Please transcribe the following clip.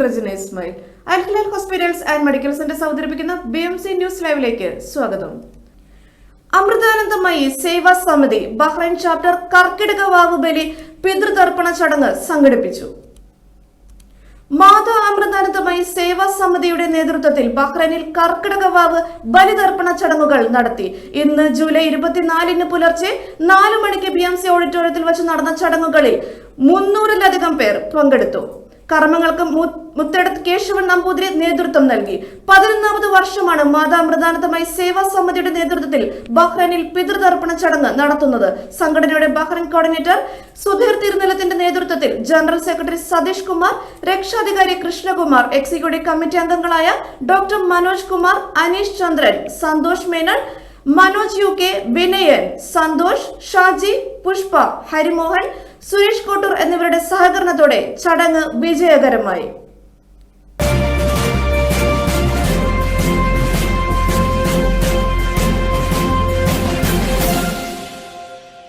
Regina Ismail. Al Hilal hospitals and medical centres അവതരിപ്പിക്കുന്ന BMC news ലൈവിലേക്ക് സ്വാഗതം. അമൃതാനന്ദമയി സേവാ സമിതി ബഹ്റൈൻ ചാപ്റ്റർ കർക്കിടക വാവ് ബലി പിതൃതർപ്പണ ചടങ്ങ് സംഘടിപ്പിച്ചു. മാതാ അമൃതാനന്ദമയി സേവാ സമിതിയുടെ നേതൃത്വത്തിൽ ബഹ്റൈനിൽ കർക്കിടക വാവ് ബലിതർപ്പണ ചടങ്ങുകൾ നടത്തി. ഇന്ന് ജൂലൈ 24 പുലർച്ചെ 4 മണിക്ക് BMC ഓഡിറ്റോറിയത്തിൽ വെച്ച് നടന്ന ചടങ്ങുകളിൽ 300-ലധികം പേർ പങ്കെടുത്തു. കർമ്മങ്ങൾക്ക് മുത്തടത്ത് കേശവൻ നമ്പൂതിരി നേതൃത്വം നൽകി. 11ാമത് വർഷമാണ് മാതാ അമൃതാനന്ദമയി സേവാ സമിതിയുടെ നേതൃത്വത്തിൽ ബഹ്റൈനിൽ പിതൃതർപ്പണ ചടങ്ങ് നടത്തുന്നത്. സംഘടനയുടെ ബഹ്റൈൻ കോർഡിനേറ്റർ സുധീർ തിരുനെല്ലത്തിന്റെ നേതൃത്വത്തിൽ ജനറൽ സെക്രട്ടറി സതീഷ് കുമാർ, രക്ഷാധികാരി കൃഷ്ണകുമാർ, എക്സിക്യൂട്ടീവ് കമ്മിറ്റി അംഗങ്ങളായ ഡോക്ടർ മനോജ് കുമാർ, അനീഷ് ചന്ദ്രൻ, സന്തോഷ് മേനൻ, മനോജ് UK, വിനയൻ, സന്തോഷ്, ഷാജി, പുഷ്പ, ഹരിമോഹൻ, സുരേഷ് കോട്ടൂർ എന്നിവരുടെ സഹകരണത്തോടെ ചടങ്ങ് വിജയകരമായി.